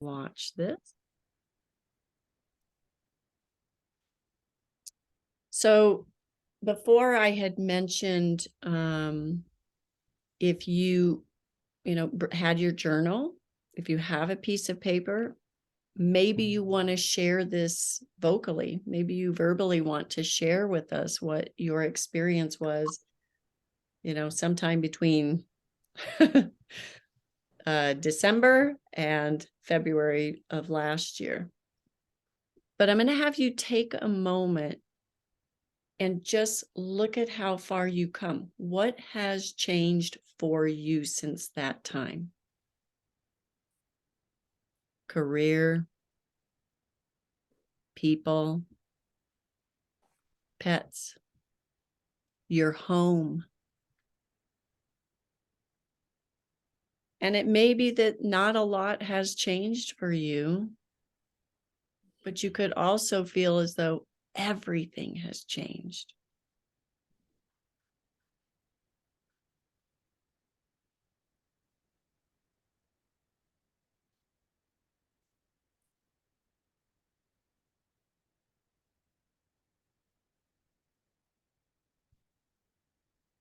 watch this. So before I had mentioned, if you had your journal, if you have a piece of paper, maybe you want to share this vocally. Maybe you verbally want to share with us what your experience was, sometime between December and February of last year. But I'm going to have you take a moment and just look at how far you come. What has changed for you since that time? Career, people, pets, your home. And it may be that not a lot has changed for you, but you could also feel as though everything has changed.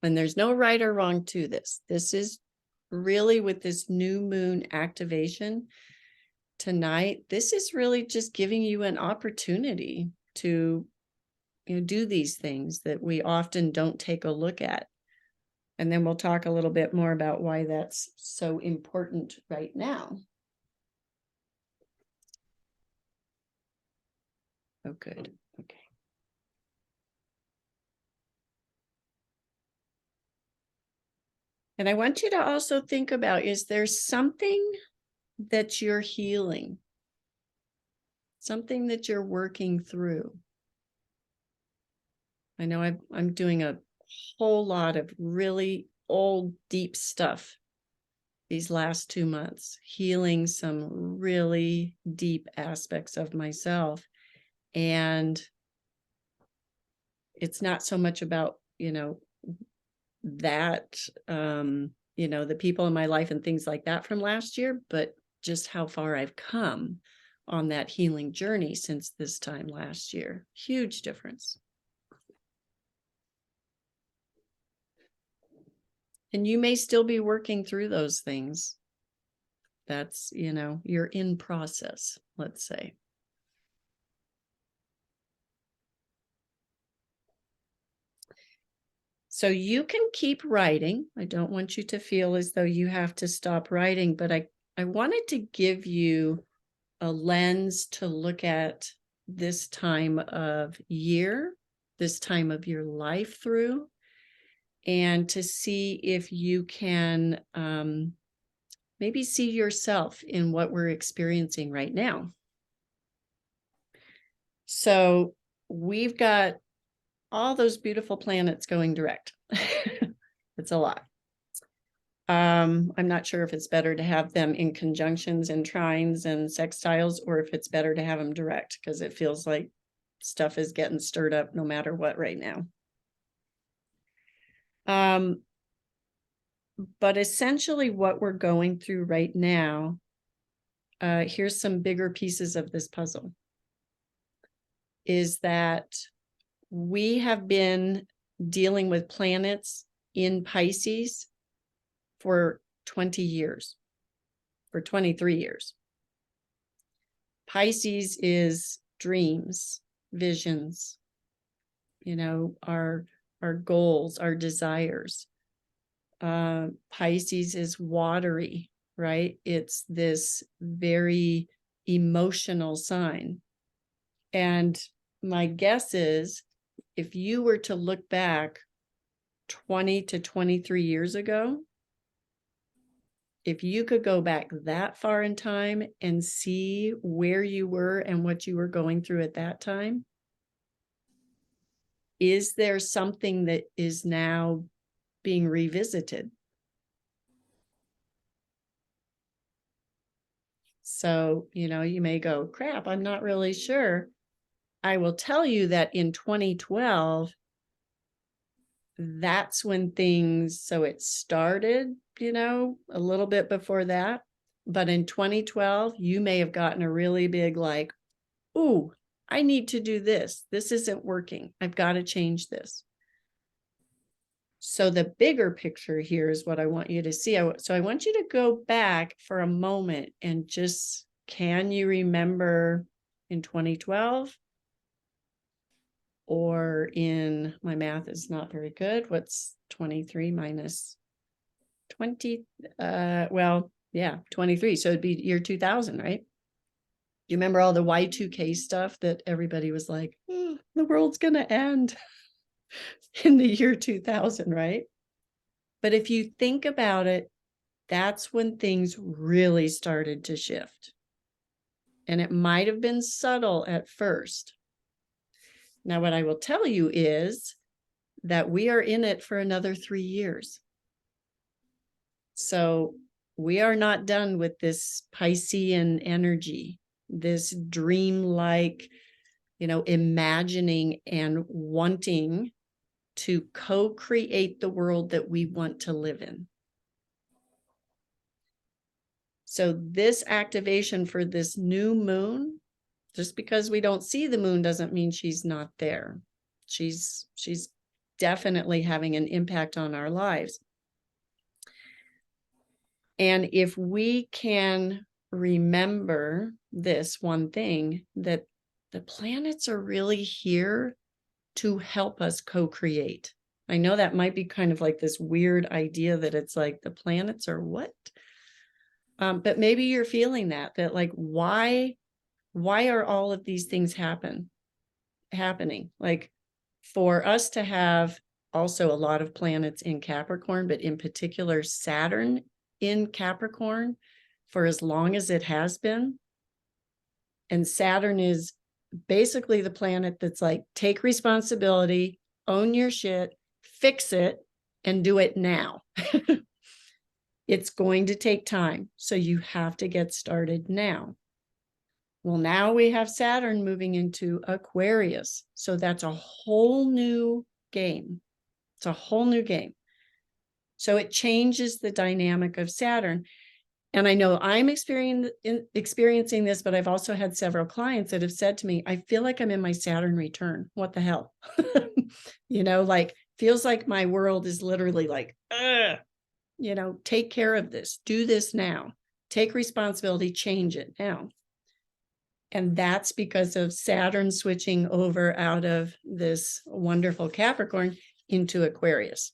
And there's no right or wrong to this. This is really, with this new moon activation tonight, this is really just giving you an opportunity to do these things that we often don't take a look at. And then we'll talk a little bit more about why that's so important right now. Oh, good. Okay. And I want you to also think about, is there something that you're healing? Something that you're working through? I know I'm doing a whole lot of really old, deep stuff these last 2 months, healing some really deep aspects of myself. And it's not so much about, that, the people in my life and things like that from last year, but just how far I've come on that healing journey since this time last year. Huge difference. And you may still be working through those things. That's, you're in process, let's say. So you can keep writing. I don't want you to feel as though you have to stop writing, but I wanted to give you a lens to look at this time of year, this time of your life through, and to see if you can maybe see yourself in what we're experiencing right now. So we've got all those beautiful planets going direct. It's a lot. I'm not sure if it's better to have them in conjunctions and trines and sextiles, or if it's better to have them direct, because it feels like stuff is getting stirred up no matter what right now. But essentially what we're going through right now, here's some bigger pieces of this puzzle, is that we have been dealing with planets in Pisces for 20 years, for 23 years. Pisces is dreams, visions, our goals, our desires. Pisces is watery, right? It's this very emotional sign. And my guess is, if you were to look back 20 to 23 years ago, if you could go back that far in time and see where you were and what you were going through at that time, is there something that is now being revisited? So, you may go, crap, I'm not really sure. I will tell you that in 2012, that's when things, so it started, a little bit before that, But in 2012, you may have gotten a really big like, ooh, I need to do this. This isn't working. I've got to change this. So the bigger picture here is what I want you to see. So I want you to go back for a moment and just, can you remember in 2012 or in, my math is not very good. What's 23 minus 20? Well, yeah, 23. So it'd be year 2000, right? Do you remember all the Y2K stuff that everybody was like, oh, the world's going to end in the year 2000, right? But if you think about it, that's when things really started to shift. And it might have been subtle at first. Now, what I will tell you is that we are in it for another 3 years. So we are not done with this Piscean energy, this dreamlike, imagining and wanting to co-create the world that we want to live in. So this activation for this new moon, just because we don't see the moon doesn't mean she's not there. She's definitely having an impact on our lives. And if we can remember this one thing, that the planets are really here to help us co-create. I know that might be kind of like this weird idea that it's like the planets are what? But maybe you're feeling that like, why are all of these things happening? Like for us to have also a lot of planets in Capricorn, but in particular Saturn in Capricorn for as long as it has been. And Saturn is basically the planet that's like, take responsibility, own your shit, fix it, and do it now. It's going to take time. So you have to get started now. Well, now we have Saturn moving into Aquarius. So that's a whole new game. It's a whole new game. So it changes the dynamic of Saturn. And I know I'm experiencing this, but I've also had several clients that have said to me, I feel like I'm in my Saturn return. What the hell? Like feels like my world is literally like, take care of this, do this now, take responsibility, change it now. And that's because of Saturn switching over out of this wonderful Capricorn into Aquarius.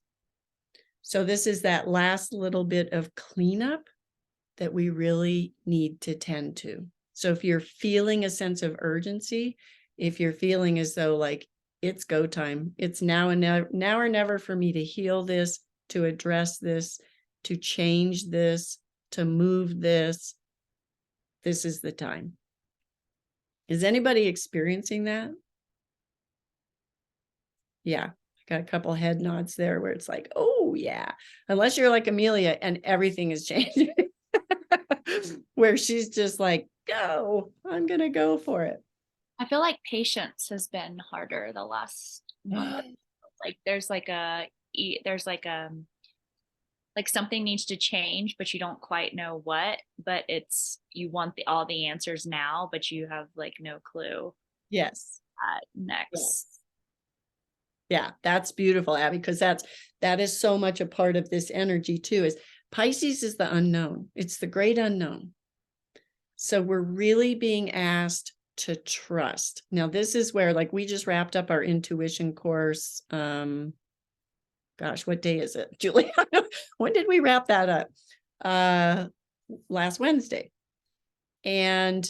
So this is that last little bit of cleanup that we really need to tend to. So if you're feeling a sense of urgency, if you're feeling as though like it's go time, it's now or never for me to heal this, to address this, to change this, to move this, this is the time. Is anybody experiencing that? Yeah, I got a couple head nods there where it's like, oh yeah, unless you're like Amelia and everything is changing. Where she's just like, go, I'm going to go for it. I feel like patience has been harder the last month. Like there's like something needs to change, but you don't quite know what, but you want all the answers now, but you have like no clue. Yes. Next. Yes. Yeah, that's beautiful, Abby, because that is so much a part of this energy too, is Pisces is the unknown. It's the great unknown. So we're really being asked to trust. Now, this is where, like, we just wrapped up our intuition course. Gosh, what day is it, Julie? When did we wrap that up? Last Wednesday. And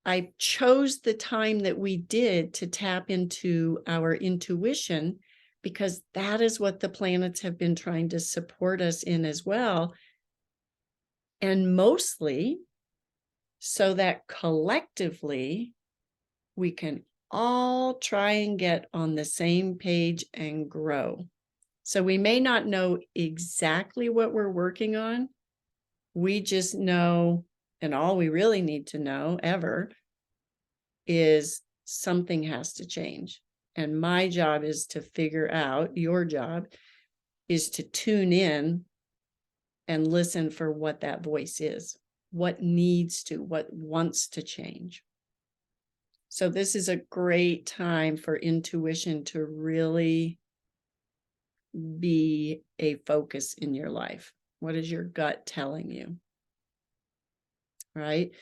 I chose the time that we did to tap into our intuition because that is what the planets have been trying to support us in as well. And mostly so that collectively we can all try and get on the same page and grow. So we may not know exactly what we're working on. We just know, and all we really need to know ever is something has to change. And my job is to figure out, your job is to tune in and listen for what that voice is. what needs to, what wants to change. So this is a great time for intuition to really be a focus in your life. What is your gut telling you? Right?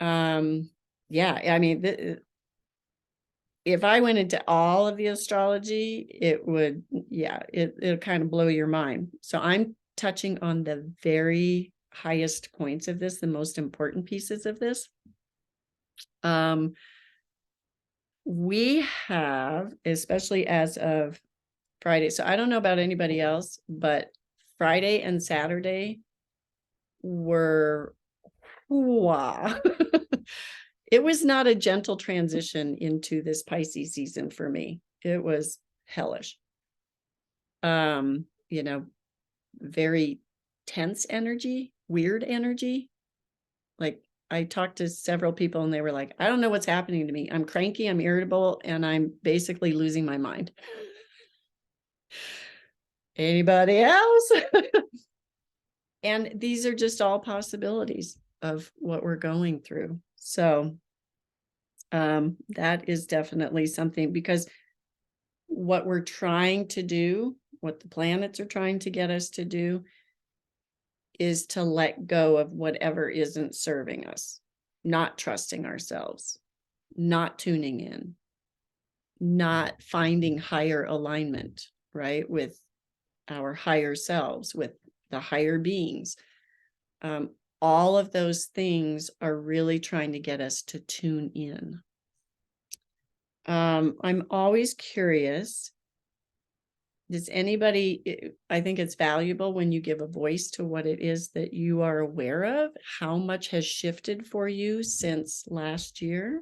Yeah, I mean, if I went into all of the astrology, it would, yeah, it'll kind of blow your mind. So I'm touching on the very highest points of this, the most important pieces of this. We have, especially as of Friday, so I don't know about anybody else, but Friday and Saturday were, wow. It was not a gentle transition into this Pisces season for me. It was hellish. You know, very tense energy, weird energy. Like, I talked to several people and they were like, I don't know what's happening to me. I'm cranky, I'm irritable, and I'm basically losing my mind. Anybody else? And these are just all possibilities of what we're going through. So that is definitely something, because what we're trying to do, what the planets are trying to get us to do, is to let go of whatever isn't serving us, not trusting ourselves, not tuning in, not finding higher alignment, right, with our higher selves, with the higher beings. All of those things are really trying to get us to tune in. I'm always curious, does anybody, I think it's valuable when you give a voice to what it is that you are aware of, how much has shifted for you since last year.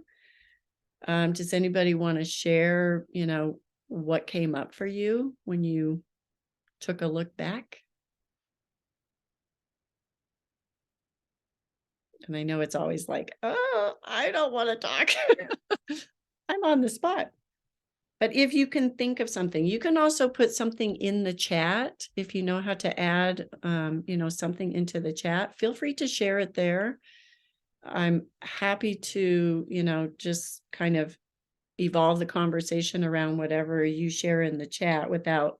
Does anybody want to share, what came up for you when you took a look back? And I know it's always like, oh, I don't want to talk. I'm on the spot. But if you can think of something, you can also put something in the chat. If you know how to add, something into the chat, feel free to share it there. I'm happy to, just kind of evolve the conversation around whatever you share in the chat without,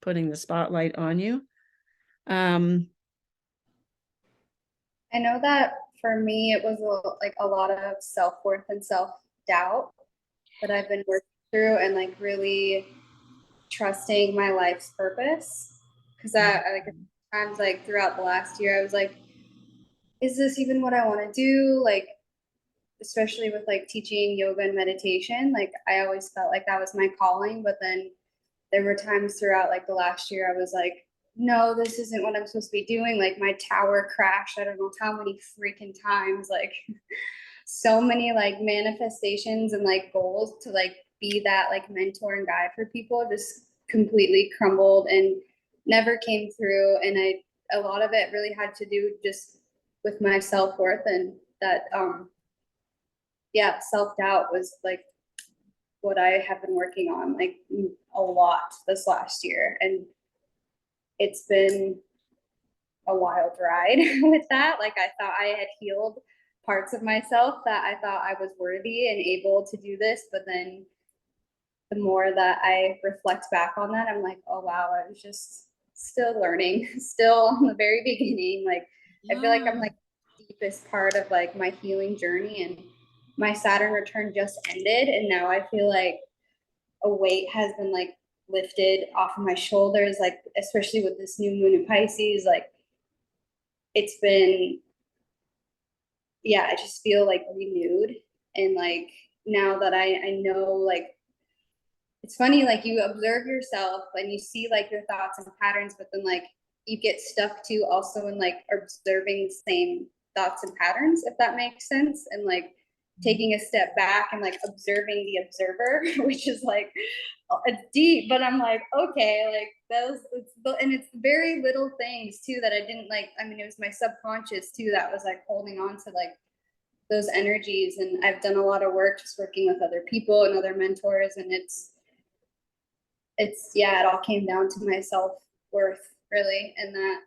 putting the spotlight on you. I know that for me, it was like a lot of self-worth and self-doubt that I've been working through, and like really trusting my life's purpose. Because I like times like throughout the last year, I was like, is this even what I want to do? Like, especially with like teaching yoga and meditation, like I always felt like that was my calling. But then there were times throughout like the last year I was like, no, this isn't what I'm supposed to be doing. Like my tower crashed, I don't know how many freaking times, like so many like manifestations and like goals to like be that like mentor and guide for people just completely crumbled and never came through. And a lot of it really had to do just with my self-worth, and that yeah, self-doubt was like what I have been working on like a lot this last year. And it's been a wild ride with that. Like I thought I had healed parts of myself that I thought I was worthy and able to do this. But then the more that I reflect back on that, I'm like, oh wow, I was just still learning, still on the very beginning. Like I feel like I'm like the deepest part of like my healing journey, and my Saturn return just ended, and now I feel like a weight has been like lifted off of my shoulders, like especially with this new moon in Pisces. Like it's been, yeah, I just feel like renewed. And like now that I know, like it's funny, like you observe yourself and you see like your thoughts and patterns, but then like you get stuck to also in like observing the same thoughts and patterns, if that makes sense. And like taking a step back and like observing the observer, which is like it's deep, but I'm like, okay, like those, and it's very little things too that I didn't like. I mean, it was my subconscious too that was like holding on to like those energies. And I've done a lot of work just working with other people and other mentors, and it's yeah, it all came down to my self-worth really. And that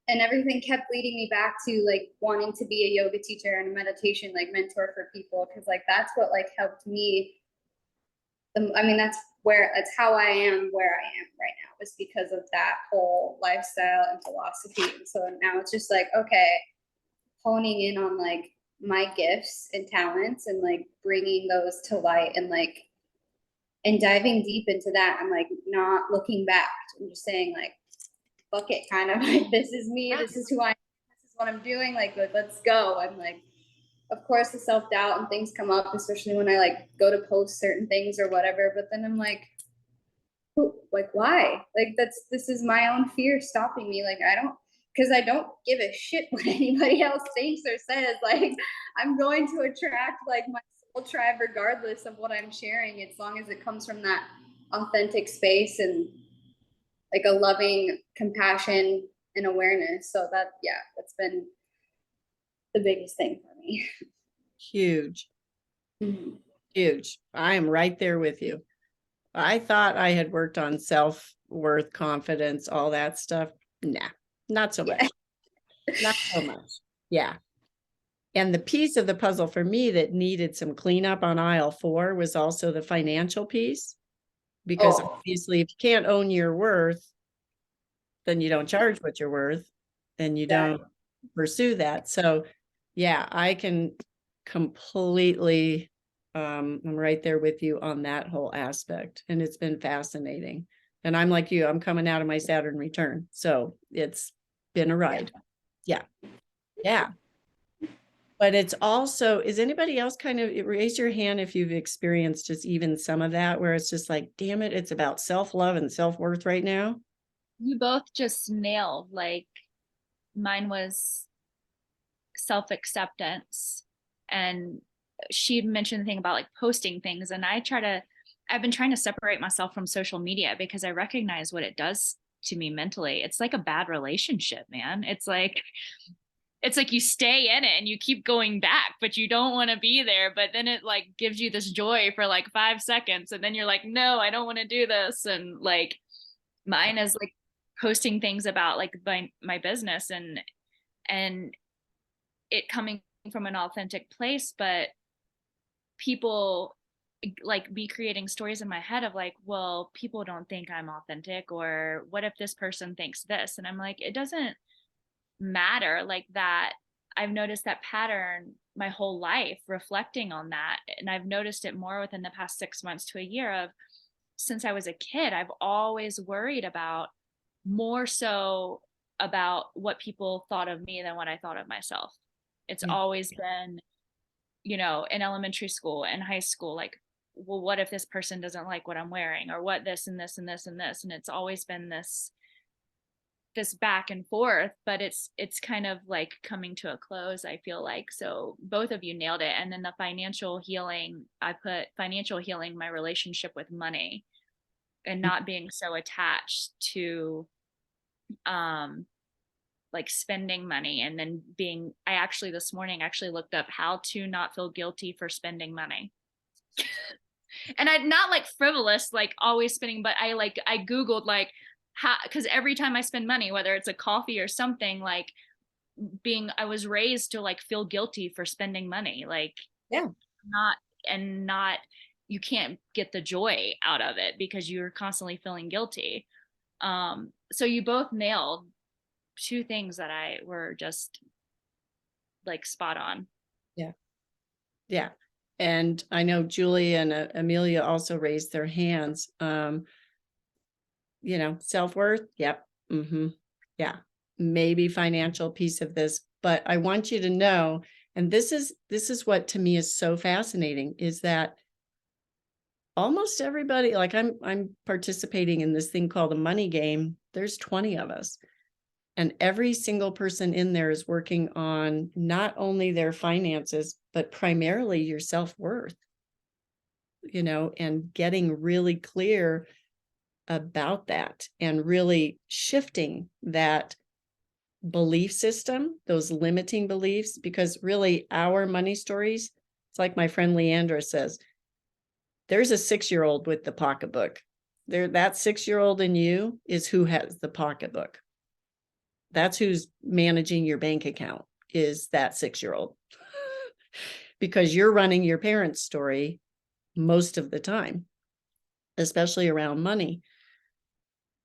and everything kept leading me back to like wanting to be a yoga teacher and a meditation like mentor for people, because like that's what like helped me. I mean, that's how I am where I am right now, is because of that whole lifestyle and philosophy. And so now it's just like, okay, honing in on like my gifts and talents and like bringing those to light and like and diving deep into that. I'm like not looking back. I'm just saying like, fuck it, kind of like, this is me, this is who I am, this is what I'm doing, like let's go. I'm like, of course the self-doubt and things come up, especially when I like go to post certain things or whatever, but then I'm like, why? Like this is my own fear stopping me. Like because I don't give a shit what anybody else thinks or says. Like I'm going to attract like my soul tribe regardless of what I'm sharing, as long as it comes from that authentic space and like a loving compassion and awareness. So that's been the biggest thing for me. Huge. Huge. I am right there with you. I thought I had worked on self-worth, confidence, all that stuff. Nah, not so much. Not so much. Yeah. And the piece of the puzzle for me that needed some cleanup on aisle 4 was also the financial piece. Because obviously, if you can't own your worth, then you don't charge what you're worth, and you don't pursue that. So yeah, I can completely, I'm right there with you on that whole aspect. And it's been fascinating. And I'm like you, I'm coming out of my Saturn return. So it's been a ride. Yeah. Yeah. But it's also, is anybody else kind of, raise your hand if you've experienced just even some of that, where it's just like, damn it, it's about self-love and self-worth right now? You both just nailed, like mine was self-acceptance, and she mentioned the thing about like posting things, and I've been trying to separate myself from social media because I recognize what it does to me mentally. It's like a bad relationship, man. It's like you stay in it and you keep going back, but you don't want to be there. But then it like gives you this joy for like 5 seconds. And then you're like, no, I don't want to do this. And like mine is like posting things about like my business and it coming from an authentic place, but people like be creating stories in my head of like, well, people don't think I'm authentic, or what if this person thinks this? And I'm like, it doesn't matter like that. I've noticed that pattern my whole life, reflecting on that, and I've noticed it more within the past 6 months to a year. Of since I was a kid, I've always worried about more so about what people thought of me than what I thought of myself. It's always been, in elementary school and high school, like, well, what if this person doesn't like what I'm wearing, or what this and this and this and this, and it's always been this back and forth. But it's kind of like coming to a close, I feel like. So both of you nailed it. And then the financial healing, I put financial healing, my relationship with money, and not being so attached to like spending money, and then I actually this morning looked up how to not feel guilty for spending money. And I'm not like frivolous, like always spending, but I Googled like how, because every time I spend money, whether it's a coffee or something, like I was raised to like feel guilty for spending money, like not you can't get the joy out of it because you're constantly feeling guilty. So you both nailed 2 things that I were just like spot on. Yeah. And I know Julie and Amelia also raised their hands. Self-worth. Yep. Yeah. Maybe financial piece of this, but I want you to know, and this is what to me is so fascinating, is that almost everybody, like I'm participating in this thing called the money game. There's 20 of us. And every single person in there is working on not only their finances, but primarily your self-worth, and getting really clear about that and really shifting that belief system, those limiting beliefs, because really our money stories, it's like my friend Leandra says, there's a 6-year-old with the pocketbook. That 6-year-old in you is who has the pocketbook. That's who's managing your bank account, is that 6-year-old. Because you're running your parents' story most of the time, especially around money.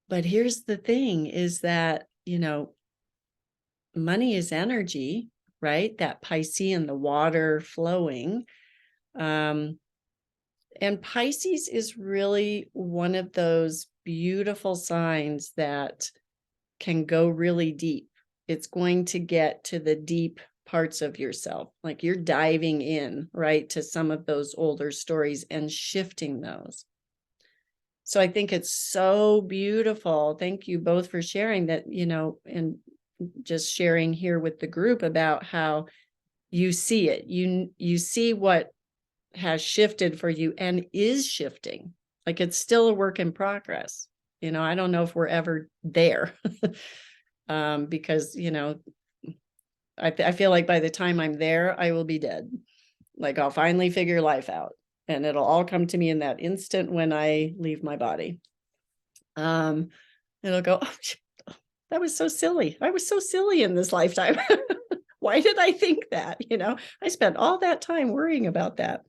But here's the thing is that, money is energy, right? That Piscean, the water flowing. And Pisces is really one of those beautiful signs that can go really deep. It's going to get to the deep parts of yourself. Like you're diving in, right, to some of those older stories and shifting those. So I think it's so beautiful. Thank you both for sharing that, and just sharing here with the group about how you see it. You see what has shifted for you and is shifting. Like it's still a work in progress. I don't know if we're ever there. Because, I feel like by the time I'm there, I will be dead. Like I'll finally figure life out and it'll all come to me in that instant when I leave my body. It'll go, oh, that was so silly. I was so silly in this lifetime. Why did I think that? I spent all that time worrying about that.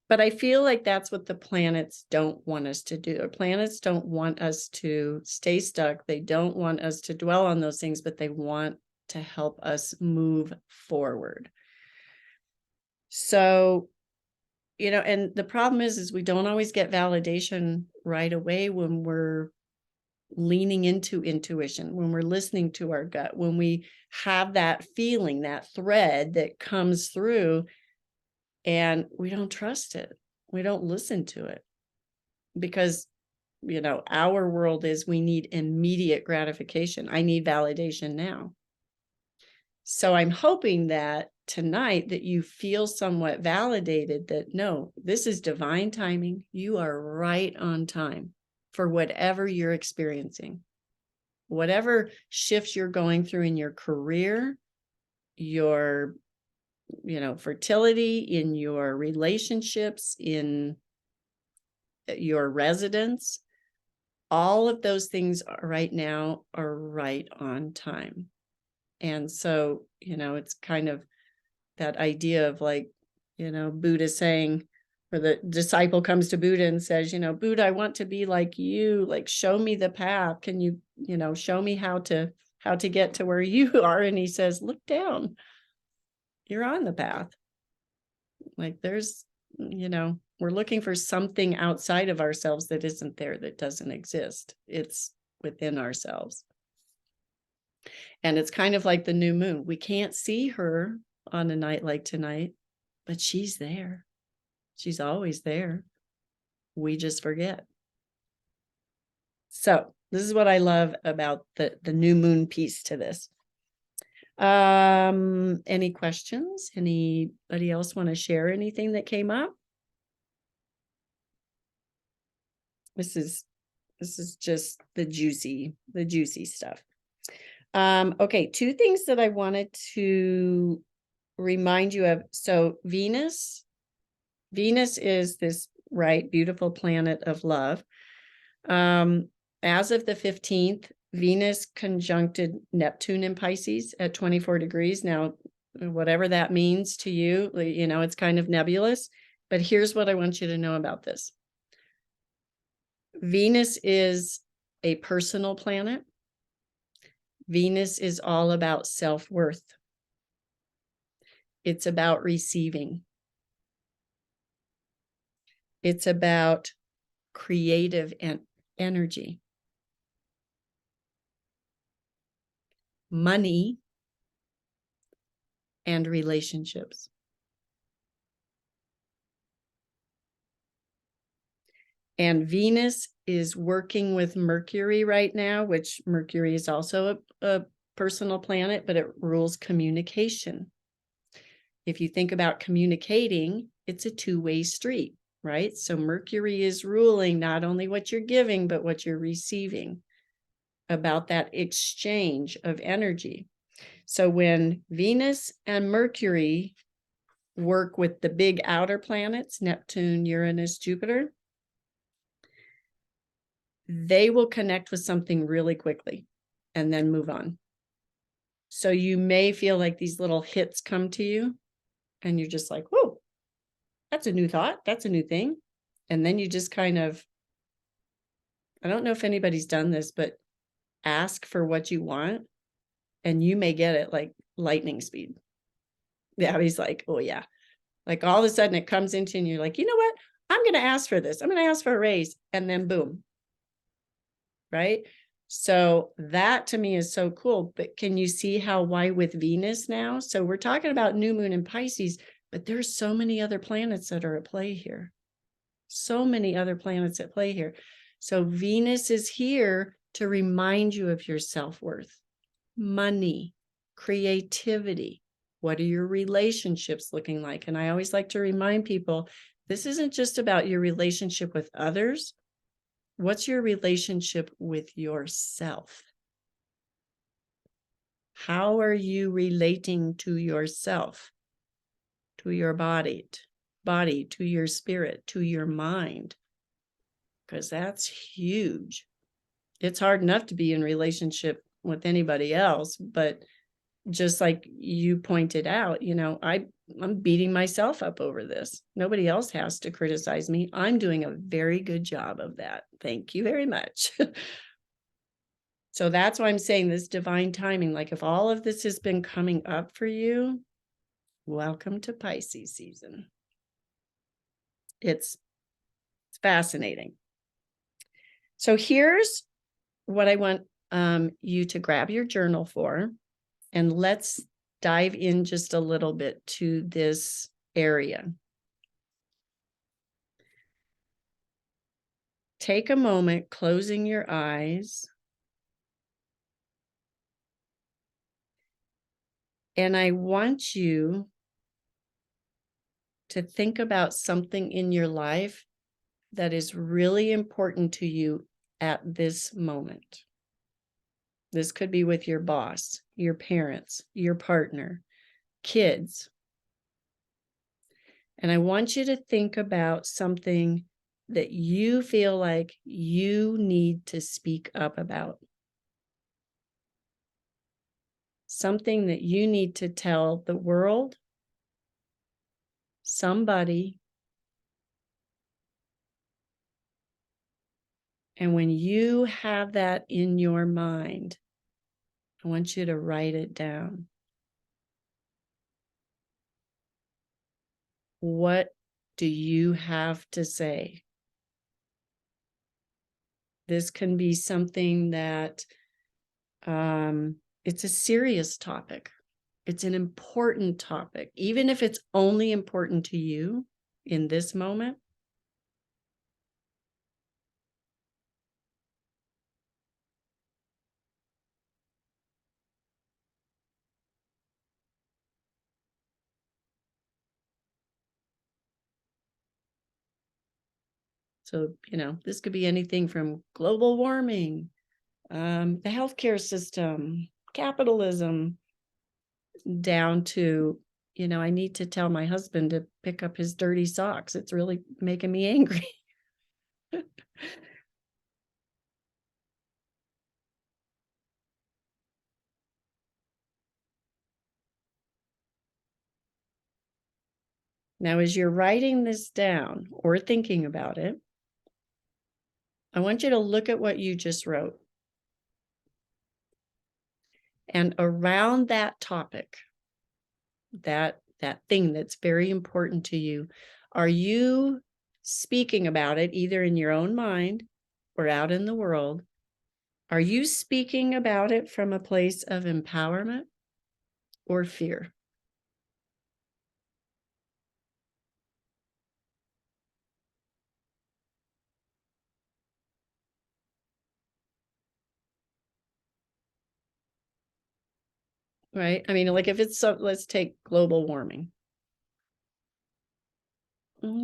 But I feel like that's what the planets don't want us to do. The planets don't want us to stay stuck. They don't want us to dwell on those things, but they want to help us move forward. So, and the problem is we don't always get validation right away when we're leaning into intuition, when we're listening to our gut, when we have that feeling, that thread that comes through and we don't trust it. We don't listen to it because, our world is we need immediate gratification. I need validation now. So I'm hoping that tonight that you feel somewhat validated that no, this is divine timing. You are right on time for whatever you're experiencing, whatever shifts you're going through in your career, your, fertility, in your relationships, in your residence. All of those things right now are right on time. And so, it's kind of that idea of like, Buddha saying, or the disciple comes to Buddha and says, Buddha, I want to be like you, like, show me the path. Can you, show me how to get to where you are? And he says, look down, you're on the path. Like there's, we're looking for something outside of ourselves that isn't there, that doesn't exist. It's within ourselves. And it's kind of like the new moon. We can't see her on a night like tonight, but she's there. She's always there. We just forget. So this is what I love about the new moon piece to this. Any questions? Anybody else want to share anything that came up? This is just the juicy stuff. Okay, 2 things that I wanted to remind you of. So Venus is this, right, beautiful planet of love. As of the 15th, Venus conjuncted Neptune in Pisces at 24 degrees. Now, whatever that means to you, it's kind of nebulous, but here's what I want you to know about this. Venus is a personal planet. Venus is all about self-worth. It's about receiving. It's about creative energy. Money and relationships. And Venus is working with Mercury right now, which Mercury is also a personal planet, but it rules communication. If you think about communicating, it's a two-way street, right? So Mercury is ruling not only what you're giving, but what you're receiving, about that exchange of energy. So when Venus and Mercury work with the big outer planets, Neptune, Uranus, Jupiter, they will connect with something really quickly and then move on. So you may feel like these little hits come to you and you're just like, whoa, that's a new thought. That's a new thing. And then you just kind of, I don't know if anybody's done this, but ask for what you want and you may get it like lightning speed. Yeah, he's like, oh yeah. Like all of a sudden it comes into and you're like, you know what? I'm going to ask for this. I'm going to ask for a raise. And then boom. Right. So that to me is so cool. But can you see why with Venus now? So we're talking about new moon in Pisces, but there's so many other planets that are at play here. So many other planets at play here. So Venus is here to remind you of your self-worth, money, creativity. What are your relationships looking like? And I always like to remind people, this isn't just about your relationship with others. What's your relationship with yourself? How are you relating to yourself, to your body, to your spirit, to your mind? Because that's huge. It's hard enough to be in relationship with anybody else, but just like you pointed out, I'm beating myself up over this. Nobody else has to criticize me. I'm doing a very good job of that. Thank you very much. So that's why I'm saying this divine timing. Like if all of this has been coming up for you, welcome to Pisces season. It's fascinating. So here's what I want you to grab your journal for, and let's dive in just a little bit to this area. Take a moment, closing your eyes. And I want you to think about something in your life that is really important to you at this moment. This could be with your boss, your parents, your partner, kids. And I want you to think about something that you feel like you need to speak up about. Something that you need to tell the world, somebody. And when you have that in your mind, I want you to write it down. What do you have to say? This can be something that it's a serious topic. It's an important topic, even if it's only important to you in this moment. So, this could be anything from global warming, the healthcare system, capitalism, down to, I need to tell my husband to pick up his dirty socks. It's really making me angry. Now, as you're writing this down or thinking about it, I want you to look at what you just wrote. And around that topic, that thing that's very important to you, are you speaking about it either in your own mind or out in the world? Are you speaking about it from a place of empowerment or fear? Right? I mean, like if it's let's take global warming.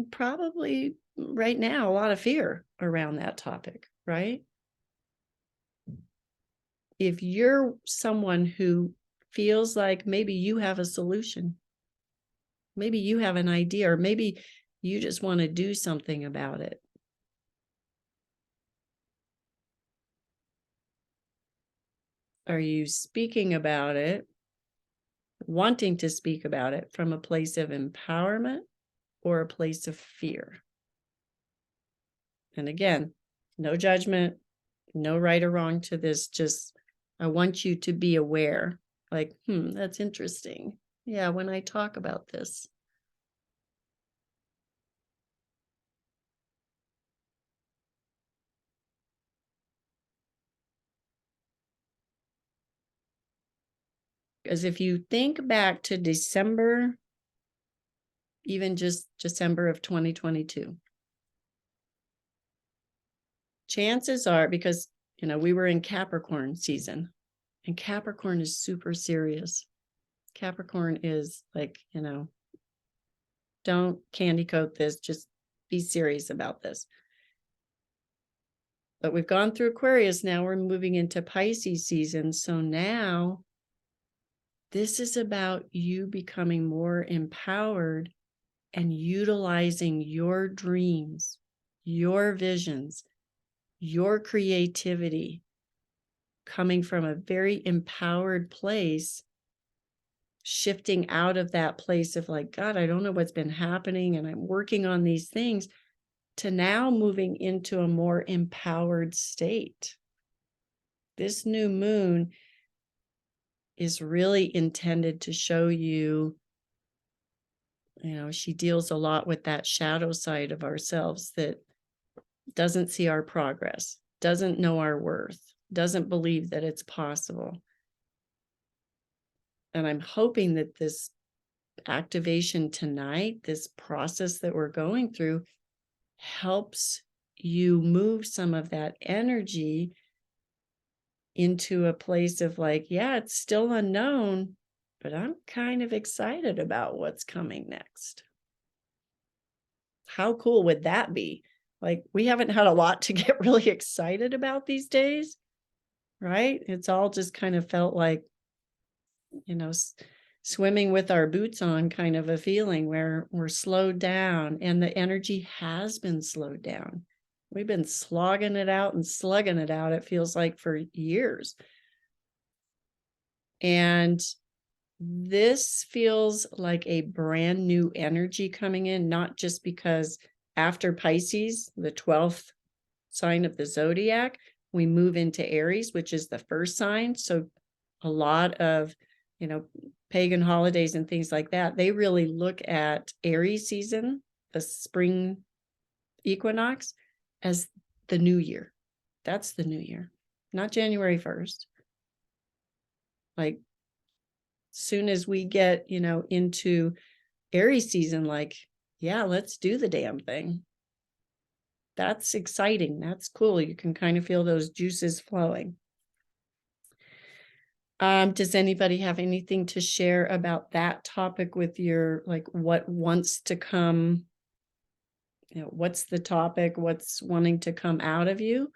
Probably right now, a lot of fear around that topic, right? If you're someone who feels like maybe you have a solution, maybe you have an idea, or maybe you just want to do something about it. Are you speaking about it wanting to speak about it from a place of empowerment or a place of fear. And again, no judgment, no right or wrong to this. Just, I want you to be aware, like, that's interesting. Yeah, when I talk about this. Because if you think back to December, even just December of 2022, chances are, because, we were in Capricorn season, and Capricorn is super serious. Capricorn is like, don't candy coat this, just be serious about this. But we've gone through Aquarius, now we're moving into Pisces season. So now this is about you becoming more empowered and utilizing your dreams, your visions, your creativity, coming from a very empowered place, shifting out of that place of like, God, I don't know what's been happening and I'm working on these things, to now moving into a more empowered state. This new moon is really intended to show you, she deals a lot with that shadow side of ourselves that doesn't see our progress, doesn't know our worth, doesn't believe that it's possible. And I'm hoping that this activation tonight, this process that we're going through, helps you move some of that energy into a place of like, yeah, it's still unknown, but I'm kind of excited about what's coming next. How cool would that be? Like, we haven't had a lot to get really excited about these days, right? It's all just kind of felt like, swimming with our boots on kind of a feeling, where we're slowed down, and the energy has been slowed down. We've been slogging it out and slugging it out, it feels like, for years. And this feels like a brand new energy coming in, not just because after Pisces, the 12th sign of the zodiac, we move into Aries, which is the first sign. So a lot of, pagan holidays and things like that, they really look at Aries season, the spring equinox, as the new year. That's the new year, not January 1st. Like, soon as we get, into Aries season, like, yeah, let's do the damn thing. That's exciting. That's cool. You can kind of feel those juices flowing. Does anybody have anything to share about that topic with your, like, what wants to come? What's the topic? What's wanting to come out of you?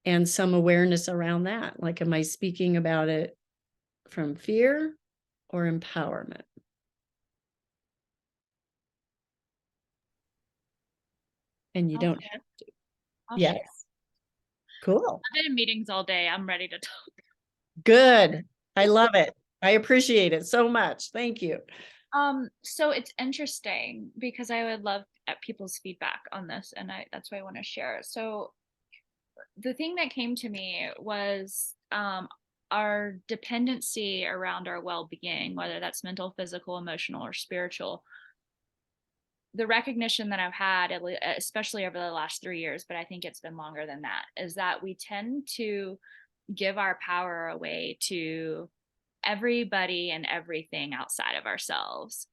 And some awareness around that. Like, am I speaking about it from fear or empowerment? And you don't have to. Yes. Cool. I've been in meetings all day. I'm ready to talk. Good. I love it. I appreciate it so much. Thank you. So it's interesting because I would love people's feedback on this, and that's why I want to share it. So the thing that came to me was our dependency around our well-being, whether that's mental, physical, emotional, or spiritual. The recognition that I've had, especially over the last 3 years, but I think it's been longer than that, is that we tend to give our power away to everybody and everything outside of ourselves,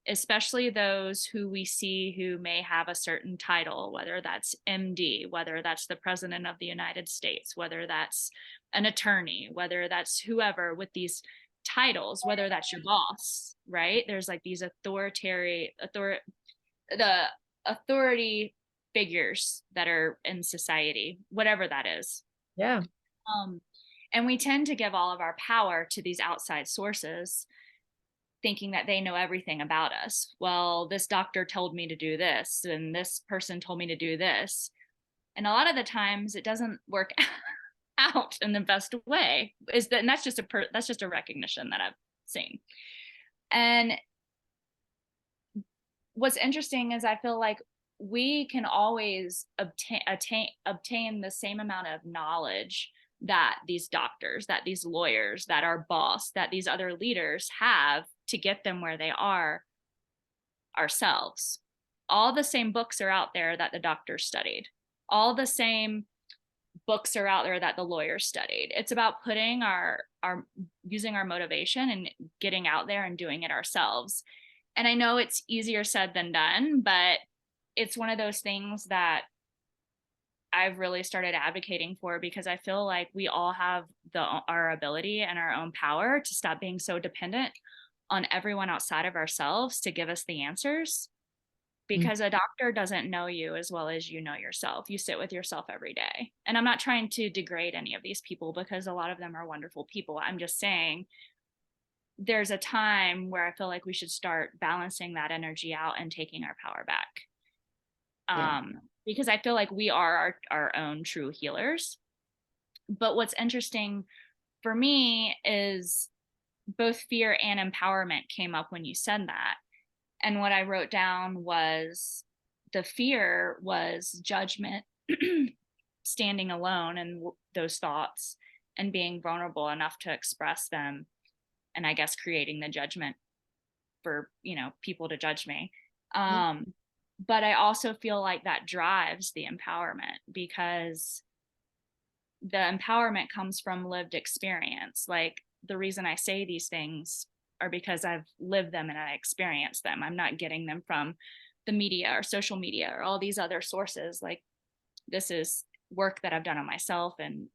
especially those who we see who may have a certain title, whether that's MD, whether that's the president of the United States, whether that's an attorney, whether that's whoever with these titles, whether that's your boss, right? There's like these the authority figures that are in society, whatever that is. Yeah. And we tend to give all of our power to these outside sources, thinking that they know everything about us. Well, this doctor told me to do this, and this person told me to do this. And a lot of the times it doesn't work out in the best way. And that's just a recognition that I've seen. And what's interesting is I feel like we can always obtain the same amount of knowledge that these doctors, that these lawyers, that our boss, that these other leaders have to get them where they are ourselves. All the same books are out there that the doctors studied. All the same books are out there that the lawyers studied. It's about putting our using our motivation and getting out there and doing it ourselves. And I know it's easier said than done, but it's one of those things that I've really started advocating for, because I feel like we all have our ability and our own power to stop being so dependent on everyone outside of ourselves to give us the answers. Because a doctor doesn't know you as well as you know yourself. You sit with yourself every day. And I'm not trying to degrade any of these people, because a lot of them are wonderful people. I'm just saying there's a time where I feel like we should start balancing that energy out and taking our power back. Because I feel like we are our own true healers. But what's interesting for me is both fear and empowerment came up when you said that. And what I wrote down was the fear was judgment, standing alone in those thoughts and being vulnerable enough to express them. And I guess creating the judgment for, people to judge me. But I also feel like that drives the empowerment, because the empowerment comes from lived experience. Like, the reason I say these things are because I've lived them and I experienced them. I'm not getting them from the media or social media or all these other sources. Like, this is work that I've done on myself and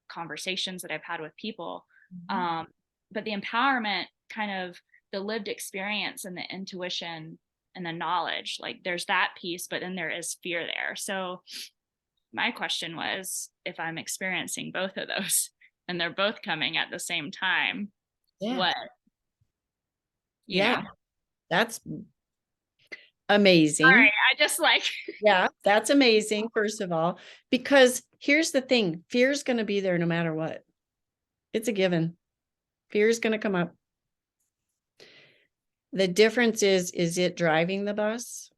conversations that I've had with people. But the empowerment, kind of the lived experience and the intuition and the knowledge, like there's that piece, but then there is fear there. So my question was, if I'm experiencing both of those and they're both coming at the same time, what? That's amazing. All right, I just like that's amazing, first of all, because here's the thing, fear is going to be there no matter what. It's a given. Fear is going to come up. The difference is it driving the bus?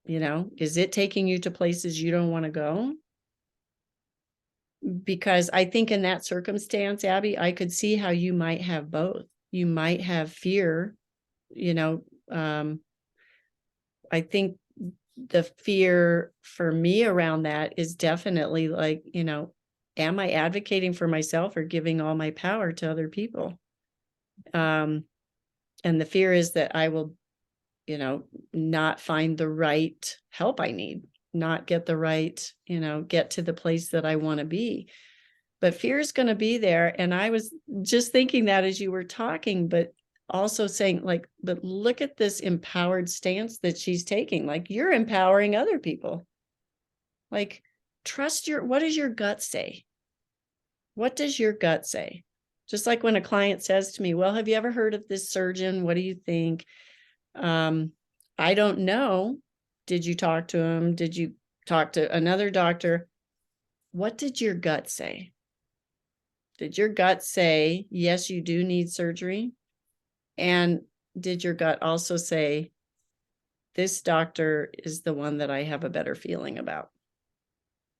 Is it taking you to places you don't want to go? Because I think in that circumstance, Abby, I could see how you might have both. You might have fear, I think the fear for me around that is definitely like, am I advocating for myself or giving all my power to other people? And the fear is that I will, not find the right help I need, not get the right, get to the place that I want to be. But fear is going to be there. And I was just thinking that as you were talking, but also saying, like, but look at this empowered stance that she's taking. Like, you're empowering other people. Like, trust what does your gut say? What does your gut say? Just like when a client says to me, well, have you ever heard of this surgeon? What do you think? I don't know. Did you talk to him? Did you talk to another doctor? What did your gut say? Did your gut say, yes, you do need surgery? And did your gut also say, this doctor is the one that I have a better feeling about?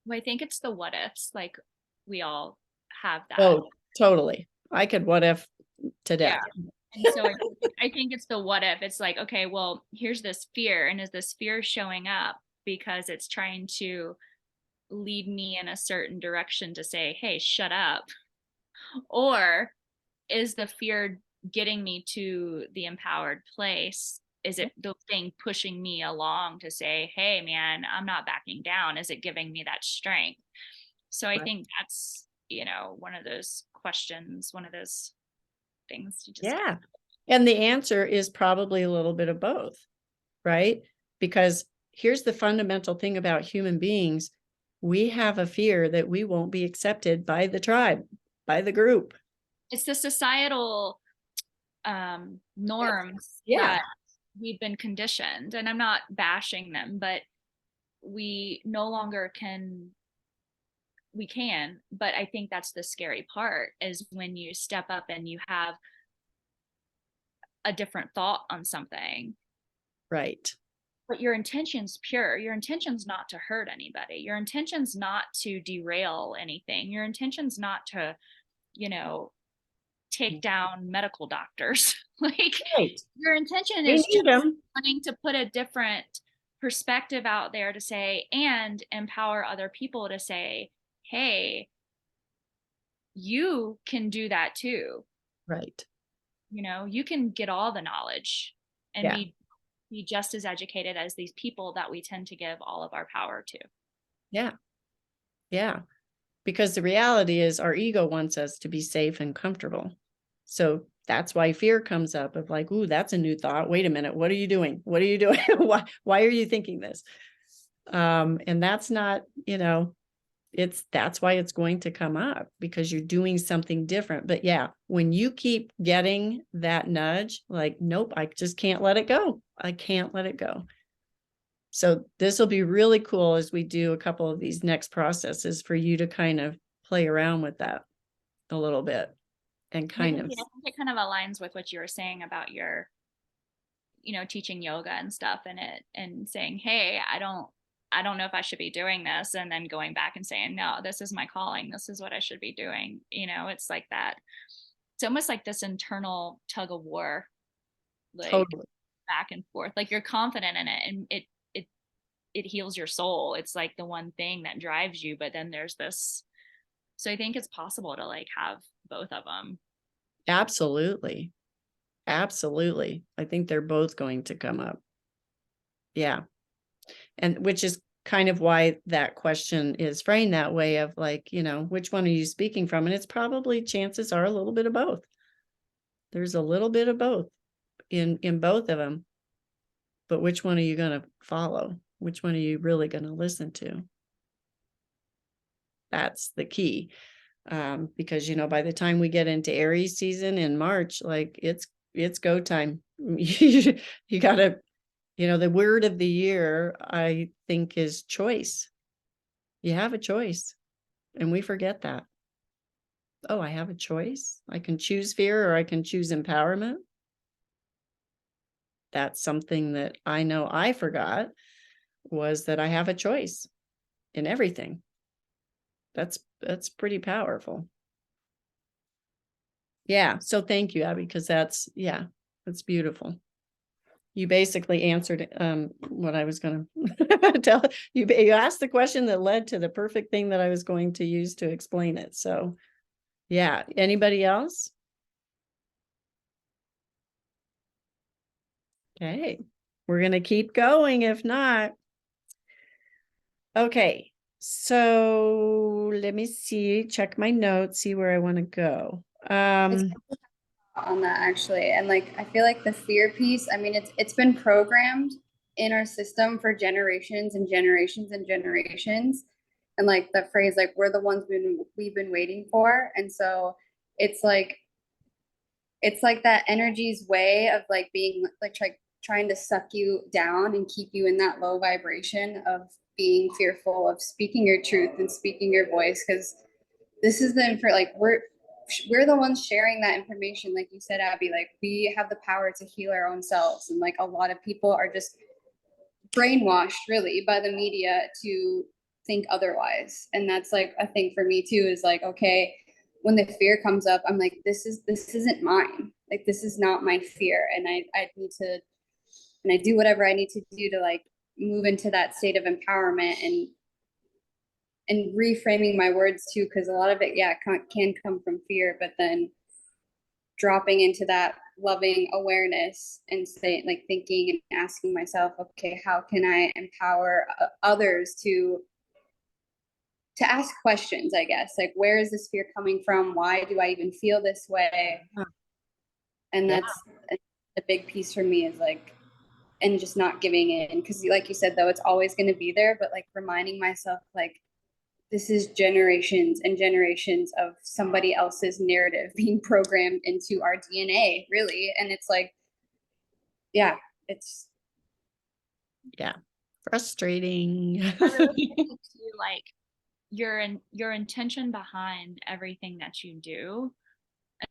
Well, I think it's the what ifs. Like, we all have that. Oh, totally. I could what if to death. And so I think it's the what if. It's like, okay, well, here's this fear. And is this fear showing up because it's trying to lead me in a certain direction to say, hey, shut up? Or is the fear getting me to the empowered place? Is it the thing pushing me along to say, hey, man, I'm not backing down? Is it giving me that strength? So I think that's, one of those questions, one of those things you just and the answer is probably a little bit of both, right? Because here's the fundamental thing about human beings. We have a fear that we won't be accepted by the tribe, by the group. It's the societal norms that we've been conditioned, and I'm not bashing them, but we no longer can, but I think that's the scary part, is when you step up and you have a different thought on something. Right. But your intention's pure. Your intention's not to hurt anybody. Your intention's not to derail anything. Your intention's not to, you know, take down medical doctors. Like, Right. your intention We is need just them. wanting to put a different perspective out there to say, and empower other people to say, hey, you can do that too. Right. You know, you can get all the knowledge and Yeah. be just as educated as these people that we tend to give all of our power to. Yeah. Yeah. Because the reality is our ego wants us to be safe and comfortable. So that's why fear comes up of like, ooh, that's a new thought. Wait a minute. What are you doing? What are you doing? why are you thinking this? And that's not, you know, that's why it's going to come up, because you're doing something different. But yeah, when you keep getting that nudge, like, nope, I just can't let it go. I can't let it go. So this will be really cool as we do a couple of these next processes for you to kind of play around with that a little bit and kind of. I think it kind of aligns with what you were saying about your, you know, teaching yoga and stuff, and saying, hey, I don't know if I should be doing this, and then going back and saying, no, this is my calling, this is what I should be doing. You know, it's like that. It's almost like this internal tug of war, like Totally. back and forth. Like, you're confident in it, and it heals your soul. It's like the one thing that drives you, but then there's this. So I think it's possible to like have both of them. Absolutely. Absolutely. I think they're both going to come up. Yeah. And which is kind of why that question is framed that way of like, you know, which one are you speaking from? And it's probably, chances are, a little bit of both. There's a little bit of both in both of them. But which one are you going to follow? Which one are you really going to listen to? That's the key. Because, you know, by the time we get into Aries season in March, like it's go time. You gotta, you know, the word of the year, I think, is choice. You have a choice, and we forget that. Oh, I have a choice. I can choose fear or I can choose empowerment. That's something that I know I forgot, was that I have a choice in everything. That's pretty powerful. Yeah. So thank you, Abby, because that's beautiful. You basically answered what I was going to tell you. You asked the question that led to the perfect thing that I was going to use to explain it. So yeah. Anybody else? Okay. We're going to keep going if not. Okay. So let me see, check my notes, see where I want to go. On that actually, and like I feel like the fear piece, I mean, it's been programmed in our system for generations and generations and generations, and like the phrase, like, we're the ones we've been waiting for. And so it's like that energy's way of like being like trying to suck you down and keep you in that low vibration of being fearful of speaking your truth and speaking your voice, because this is like we're the ones sharing that information. Like you said, Abby, like we have the power to heal our own selves, and like a lot of people are just brainwashed really by the media to think otherwise. And that's like a thing for me too, is like, okay, when the fear comes up, I'm like, this isn't mine. Like, this is not my fear. And I need to, and I do whatever I need to do to like move into that state of empowerment and reframing my words too, because a lot of it, yeah, can come from fear, but then dropping into that loving awareness and say, like, thinking and asking myself, okay, how can I empower others to ask questions, I guess, like, where is this fear coming from? Why do I even feel this way? And Yeah. that's a big piece for me, is like, and just not giving in, because like you said, though, it's always going to be there, but like reminding myself, like, this is generations and generations of somebody else's narrative being programmed into our DNA, really. And it's like, yeah, it's frustrating. I really think too, like your intention behind everything that you do,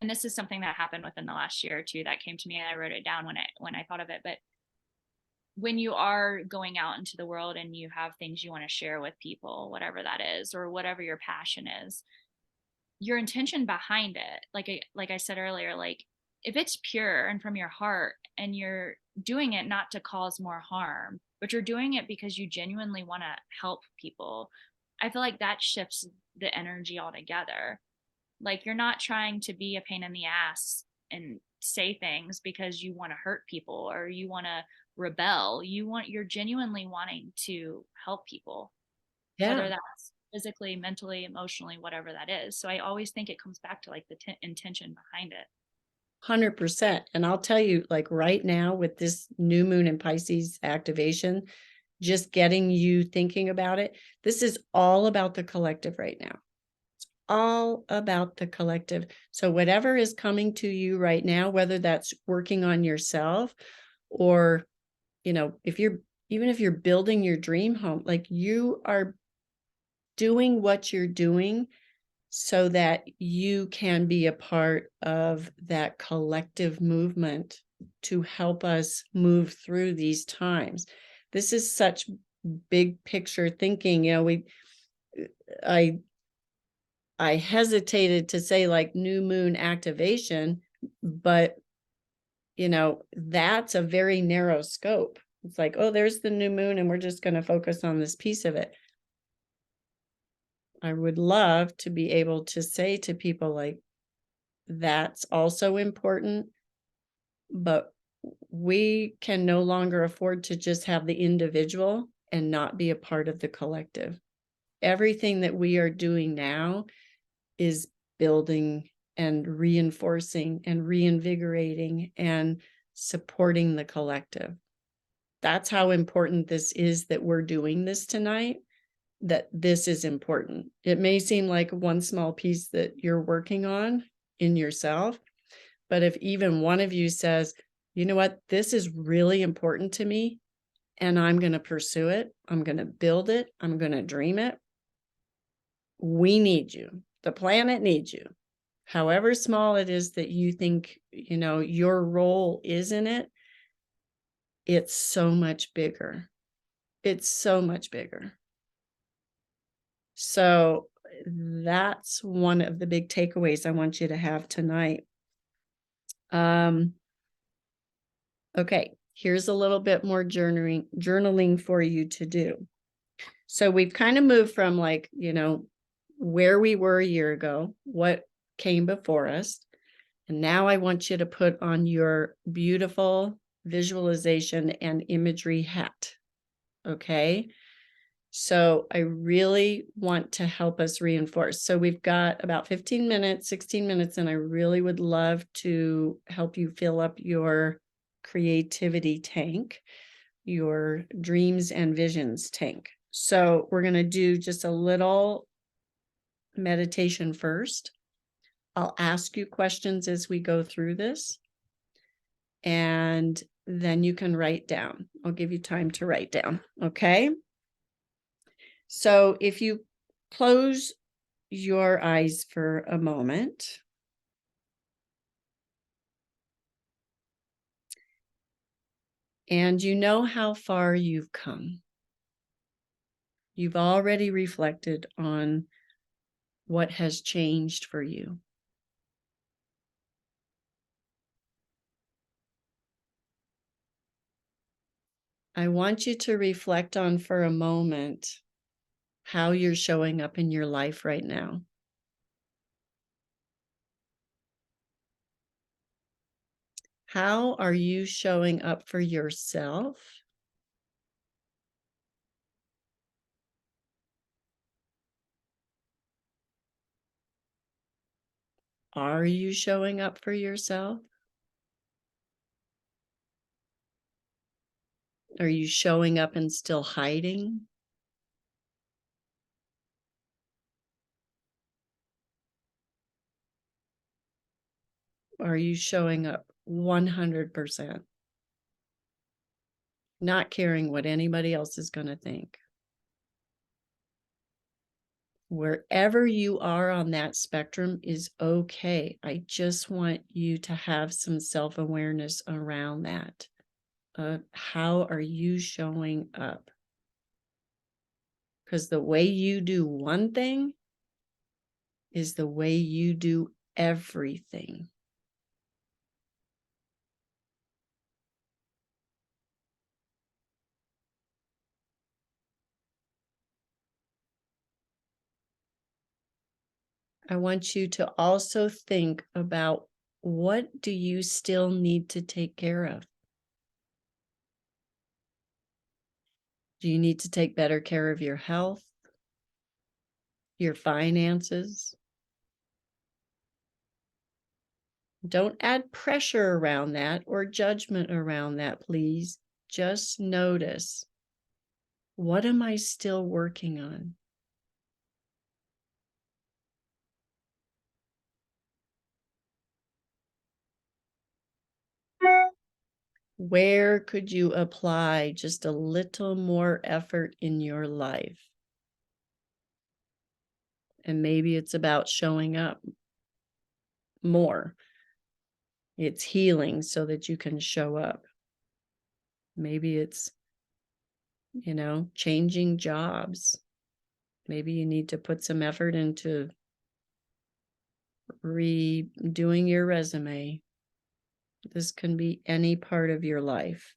and this is something that happened within the last year or two that came to me, and I wrote it down when I thought of it. But when you are going out into the world and you have things you want to share with people, whatever that is, or whatever your passion is, your intention behind it, like I said earlier, like if it's pure and from your heart and you're doing it not to cause more harm, but you're doing it because you genuinely want to help people, I feel like that shifts the energy altogether. Like you're not trying to be a pain in the ass and say things because you want to hurt people or you want to rebel. You're genuinely wanting to help people, whether Yeah, that's physically, mentally, emotionally, whatever that is. So I always think it comes back to like the intention behind it. 100%. And I'll tell you, like right now with this new moon in Pisces activation, just getting you thinking about it, this is all about the collective right now. It's all about the collective. So whatever is coming to you right now, whether that's working on yourself or, you know, even if you're building your dream home, like you are doing what you're doing so that you can be a part of that collective movement to help us move through these times. This is such big picture thinking. You know, I I hesitated to say like new moon activation, but you know, that's a very narrow scope. It's like, oh, there's the new moon and we're just going to focus on this piece of it. I would love to be able to say to people like, that's also important, but we can no longer afford to just have the individual and not be a part of the collective. Everything that we are doing now is building and reinforcing and reinvigorating and supporting the collective. That's how important this is that we're doing this tonight, that this is important. It may seem like one small piece that you're working on in yourself, but if even one of you says, you know what, this is really important to me, and I'm going to pursue it, I'm going to build it, I'm going to dream it, we need you. The planet needs you. However small it is that you think, you know, your role is in it, it's so much bigger. It's so much bigger. So that's one of the big takeaways I want you to have tonight. Okay, here's a little bit more journaling for you to do. So we've kind of moved from like, you know, where we were a year ago, what came before us. And now I want you to put on your beautiful visualization and imagery hat. Okay. So I really want to help us reinforce. So we've got about 15 minutes, 16 minutes, and I really would love to help you fill up your creativity tank, your dreams and visions tank. So we're going to do just a little meditation first. I'll ask you questions as we go through this, and then you can write down. I'll give you time to write down. Okay. So if you close your eyes for a moment, and you know how far you've come. You've already reflected on what has changed for you. I want you to reflect on for a moment how you're showing up in your life right now. How are you showing up for yourself? Are you showing up for yourself? Are you showing up and still hiding? Are you showing up 100%? Not caring what anybody else is going to think. Wherever you are on that spectrum is okay. I just want you to have some self-awareness around that. How are you showing up? Because the way you do one thing is the way you do everything. I want you to also think about, what do you still need to take care of? Do you need to take better care of your health, your finances? Don't add pressure around that or judgment around that, please. Just notice, what am I still working on? Where could you apply just a little more effort in your life? And maybe it's about showing up more. It's healing so that you can show up. Maybe it's, changing jobs. Maybe you need to put some effort into redoing your resume. This can be any part of your life.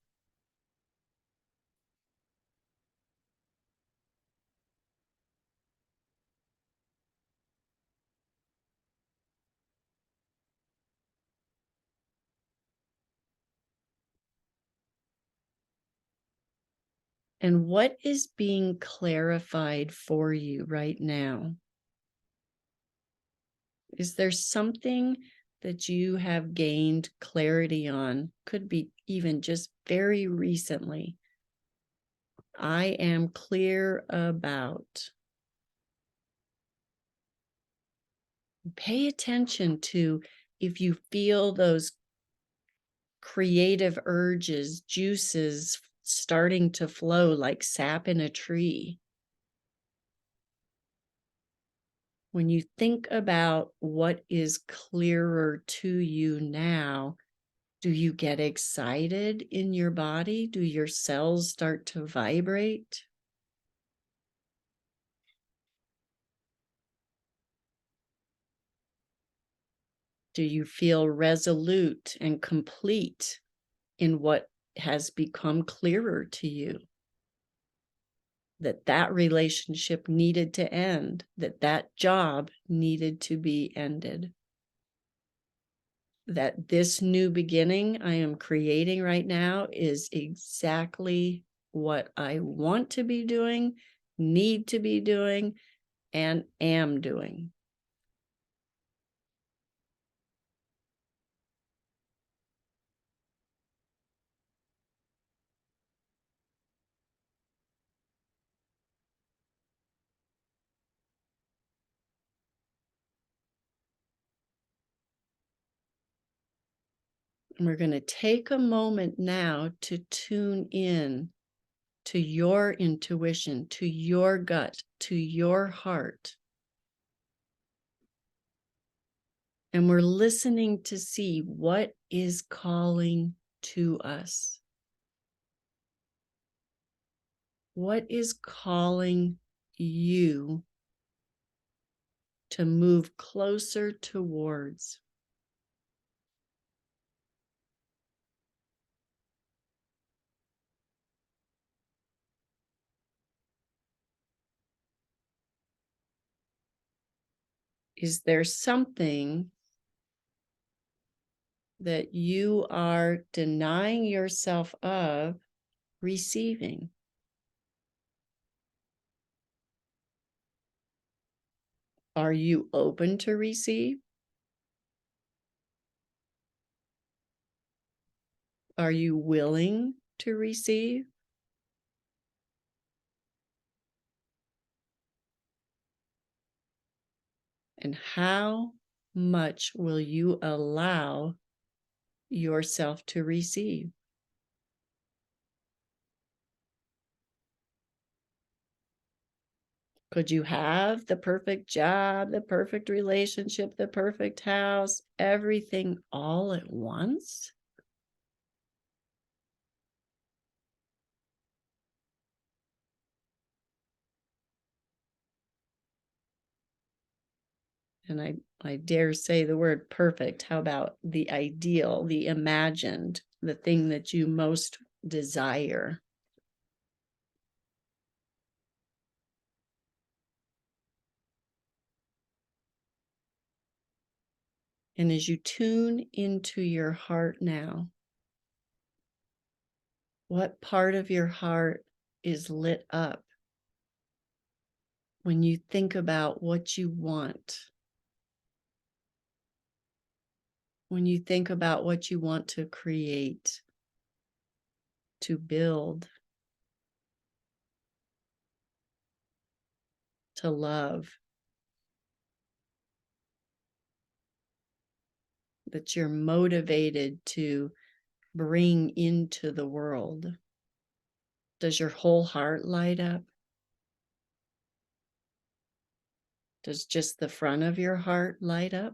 And what is being clarified for you right now? Is there something that you have gained clarity on? Could be even just very recently. I am clear about. Pay attention to if you feel those creative urges, juices starting to flow like sap in a tree. When you think about what is clearer to you now, do you get excited in your body? Do your cells start to vibrate? Do you feel resolute and complete in what has become clearer to you? That relationship needed to end, that job needed to be ended, that this new beginning I am creating right now is exactly what I want to be doing, need to be doing, and am doing. And we're going to take a moment now to tune in to your intuition, to your gut, to your heart. And we're listening to see what is calling to us. What is calling you to move closer towards? Is there something that you are denying yourself of receiving? Are you open to receive? Are you willing to receive? And how much will you allow yourself to receive? Could you have the perfect job, the perfect relationship, the perfect house, everything all at once? And I dare say the word perfect. How about the ideal, the imagined, the thing that you most desire? And as you tune into your heart now, what part of your heart is lit up when you think about what you want? When you think about what you want to create, to build, to love, that you're motivated to bring into the world, does your whole heart light up? Does just the front of your heart light up?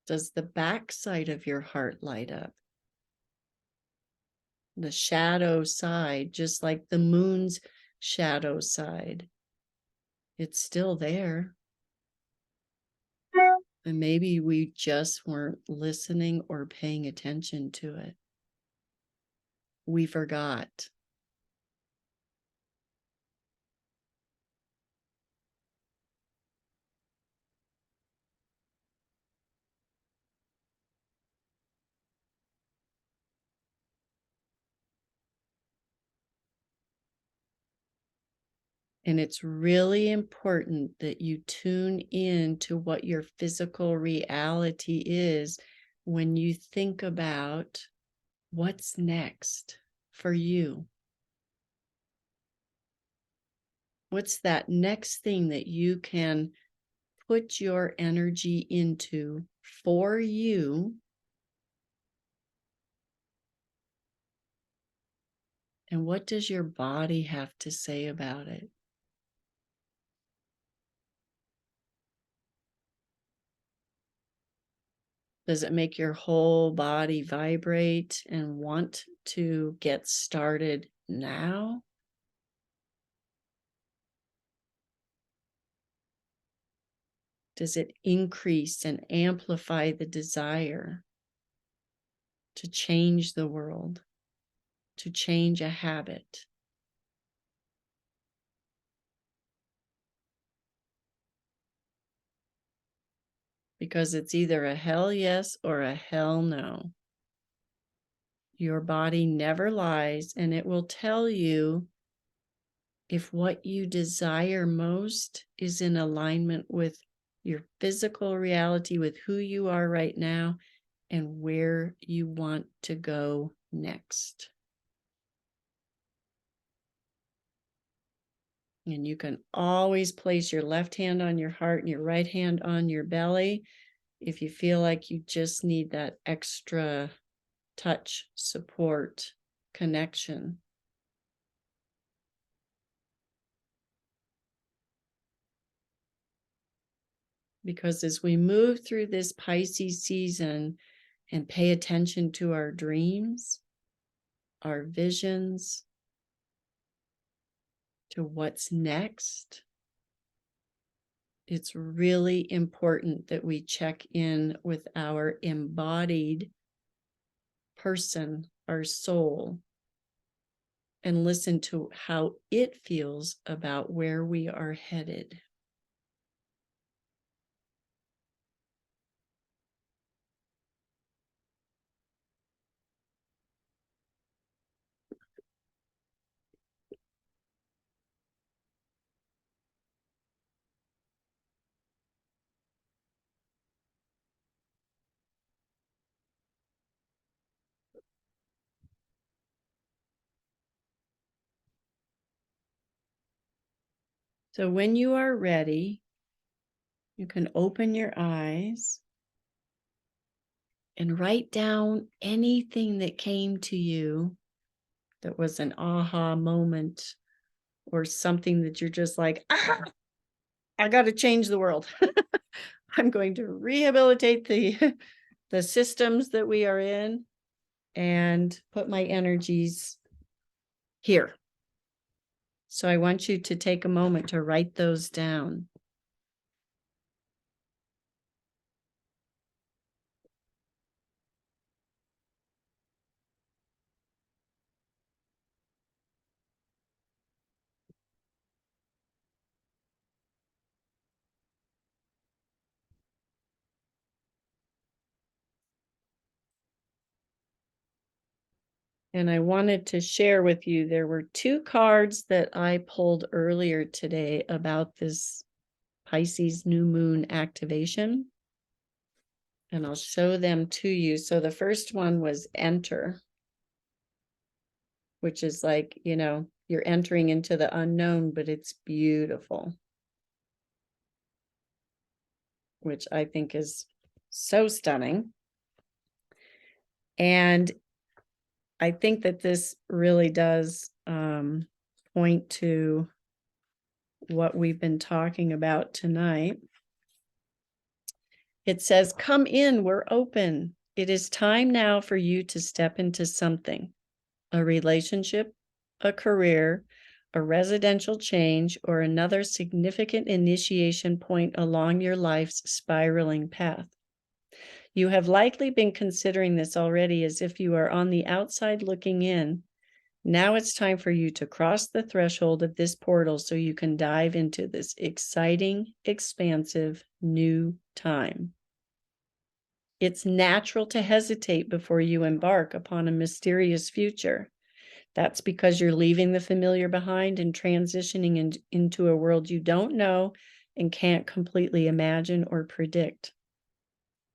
Does the back side of your heart light up? The shadow side, just like the moon's shadow side, it's still there. And maybe we just weren't listening or paying attention to it. We forgot. And it's really important that you tune in to what your physical reality is when you think about what's next for you. What's that next thing that you can put your energy into for you? And what does your body have to say about it? Does it make your whole body vibrate and want to get started now? Does it increase and amplify the desire to change the world, to change a habit? Because it's either a hell yes or a hell no. Your body never lies, and it will tell you if what you desire most is in alignment with your physical reality, with who you are right now, and where you want to go next. And you can always place your left hand on your heart and your right hand on your belly if you feel like you just need that extra touch, support, connection. Because as we move through this Pisces season and pay attention to our dreams, our visions, to what's next, it's really important that we check in with our embodied person, our soul, and listen to how it feels about where we are headed. So when you are ready, you can open your eyes and write down anything that came to you that was an aha moment or something that you're just like, I got to change the world. I'm going to rehabilitate the systems that we are in and put my energies here. So I want you to take a moment to write those down. And I wanted to share with you, there were 2 cards that I pulled earlier today about this Pisces new moon activation. And I'll show them to you. So the first one was enter, which is like, you know, you're entering into the unknown, but it's beautiful, which I think is so stunning. And I think that this really does point to what we've been talking about tonight. It says, come in, we're open. It is time now for you to step into something, a relationship, a career, a residential change, or another significant initiation point along your life's spiraling path. You have likely been considering this already as if you are on the outside looking in. Now it's time for you to cross the threshold of this portal so you can dive into this exciting, expansive new time. It's natural to hesitate before you embark upon a mysterious future. That's because you're leaving the familiar behind and transitioning into a world you don't know and can't completely imagine or predict.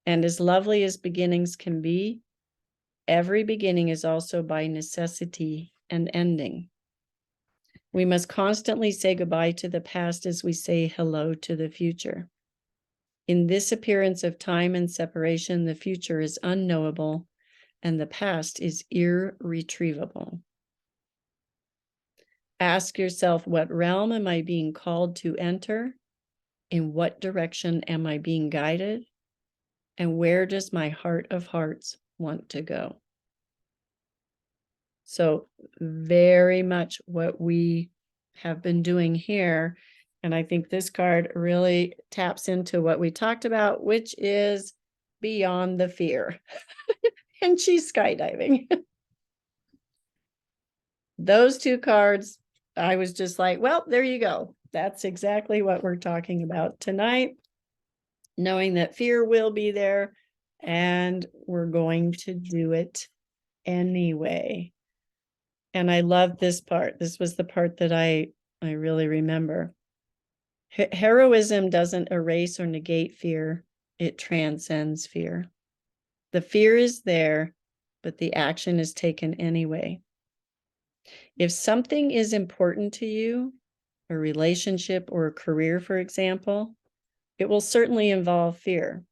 And as lovely as beginnings can be, every beginning is also by necessity an ending. We must constantly say goodbye to the past as we say hello to the future. In this appearance of time and separation, the future is unknowable and the past is irretrievable. Ask yourself, what realm am I being called to enter? In what direction am I being guided? And where does my heart of hearts want to go? So very much what we have been doing here. And I think this card really taps into what we talked about, which is beyond the fear. And she's skydiving. Those 2 cards, I was just like, well, there you go. That's exactly what we're talking about tonight. Knowing that fear will be there and we're going to do it anyway. And I love this part. This was the part that I really remember. Heroism doesn't erase or negate fear. It transcends fear. The fear is there, but the action is taken anyway. If something is important to you, a relationship or a career, for example, it will certainly involve fear.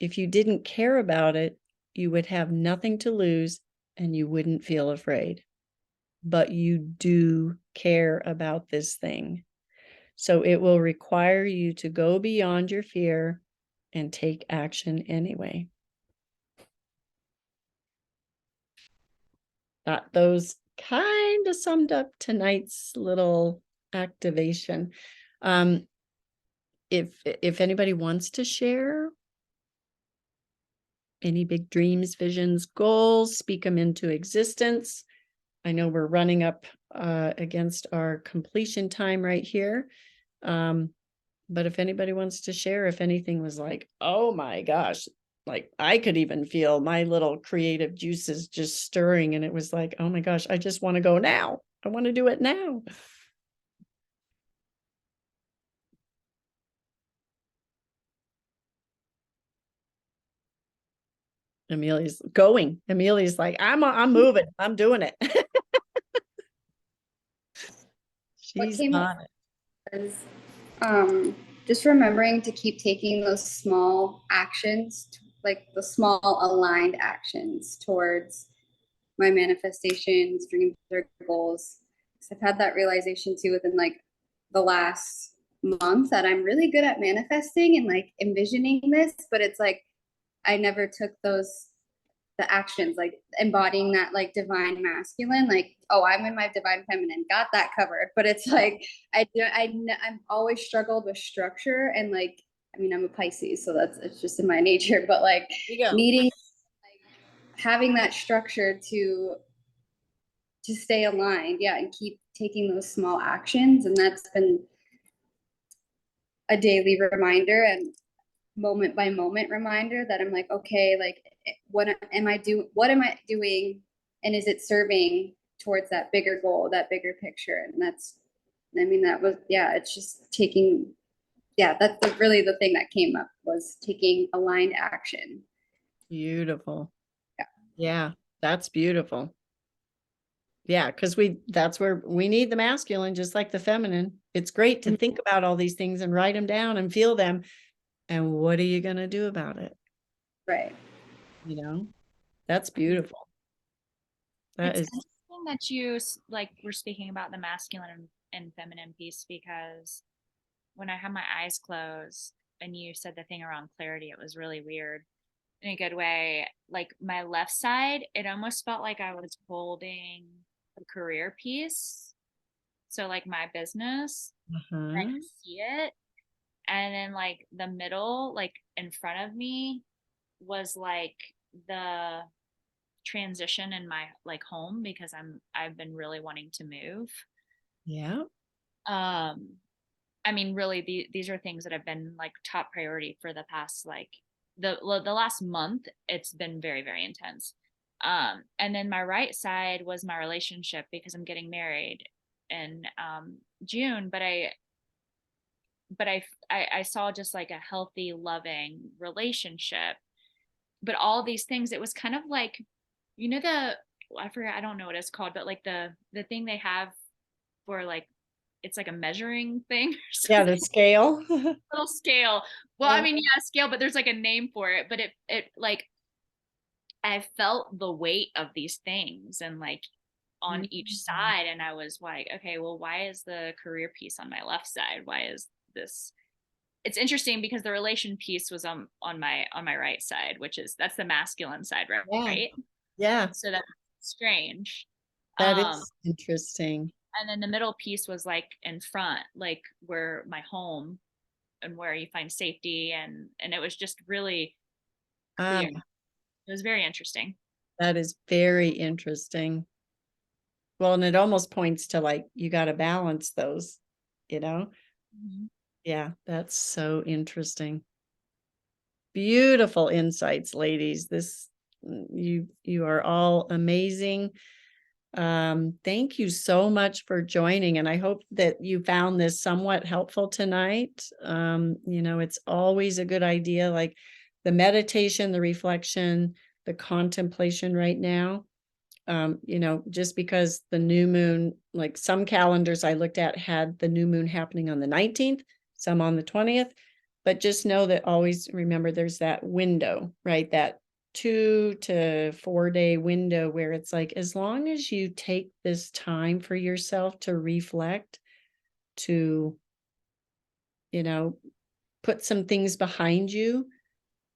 If you didn't care about it, you would have nothing to lose and you wouldn't feel afraid. But you do care about this thing. So it will require you to go beyond your fear and take action anyway. Thought those kind of summed up tonight's little activation. If anybody wants to share any big dreams, visions, goals, speak them into existence. I know we're running up against our completion time right here. But if anybody wants to share, if anything was like, oh my gosh, like I could even feel my little creative juices just stirring. And it was like, oh my gosh, I just want to go now. I want to do it now. Amelia's going. Amelia's like, I'm moving. I'm doing it. She's on it. Was just remembering to keep taking those small actions, like the small aligned actions towards my manifestations, dreams, or goals. So I've had that realization too within like the last month that I'm really good at manifesting and like envisioning this, but it's like I never took the actions, like embodying that like divine masculine, like, oh, I'm in my divine feminine, got that covered. But it's like I'm always struggled with structure and like, I mean, I'm a Pisces, so it's just in my nature, but like needing like having that structure to stay aligned, yeah, and keep taking those small actions. And that's been a daily reminder and moment by moment reminder that I'm like, okay, like what am I doing, and is it serving towards that bigger goal, that bigger picture? And that's, I mean, that was, yeah, it's just taking, yeah, that's really the thing that came up, was taking aligned action. Beautiful. Yeah. Yeah, that's beautiful. Yeah, because that's where we need the masculine, just like the feminine. It's great to think about all these things and write them down and feel them. And what are you going to do about it? Right. You know, that's beautiful. That It's is, interesting that you like were speaking about the masculine and feminine piece, because when I had my eyes closed and you said the thing around clarity, it was really weird in a good way. Like my left side, it almost felt like I was holding a career piece. So like my business, I could see it. And then like the middle, like in front of me, was like the transition in my like home, because I've been really wanting to move. yeah. I mean, really, these are things that have been like top priority for the past like the last month. It's been very, very intense. And then my right side was my relationship, because I'm getting married in June. But I saw just like a healthy, loving relationship. But all these things, it was kind of like, you know, I forget, I don't know what it's called, but like the thing they have for like, it's like a measuring thing or Yeah, something. the scale. Little scale. Well, I mean, yeah, scale, but there's like a name for it. But it like, I felt the weight of these things and like on each side, and I was like, okay, well, why is the career piece on my left side? Why is this? It's interesting because the relation piece was on my right side, that's the masculine side, right? Yeah. Right. Yeah, So that's strange. that Um, is interesting. and then the middle piece was like in front, like where my home and where you find safety, and it was just really Ah, clear. It was very interesting. that is very interesting. Well, and it almost points to like, you got to balance those, you know? Mhm. Yeah, that's so interesting. Beautiful insights, ladies. You are all amazing. Thank you so much for joining, and I hope that you found this somewhat helpful tonight. You know, it's always a good idea, like the meditation, the reflection, the contemplation right now. You know, just because the new moon, like some calendars I looked at had the new moon happening on the 19th, some on the 20th, but just know that always remember there's that window, right? That 2 to 4 day window where it's like, as long as you take this time for yourself to reflect, to, you know, put some things behind you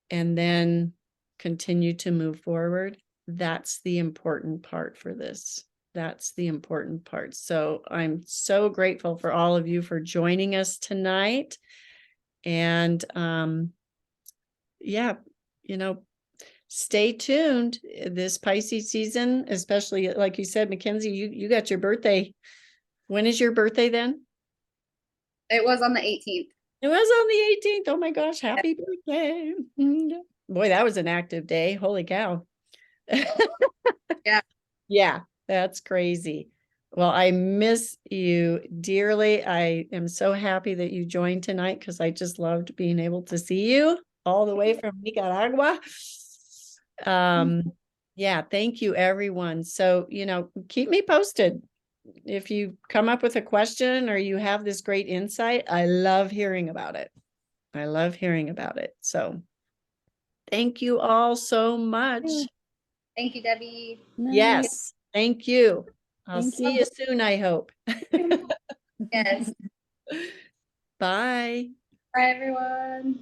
and then continue to move forward. That's the important part for this. That's the important part. So I'm so grateful for all of you for joining us tonight. And yeah, you know, stay tuned this Pisces season, especially like you said, Mackenzie, you got your birthday. When is your birthday then? It was on the 18th. It was on the 18th. Oh my gosh, happy birthday. Boy, that was an active day. Holy cow. Yeah. Yeah, that's crazy. Well, I miss you dearly. I am so happy that you joined tonight because I just loved being able to see you all the way from Nicaragua. Yeah, thank you, everyone. So, you know, keep me posted. If you come up with a question or you have this great insight, I love hearing about it. I love hearing about it. So, thank you all so much. Thank you, Debbie. Nice. Yes, thank you. I'll Thank see you. you soon, I hope. Yes. Bye. Bye, everyone.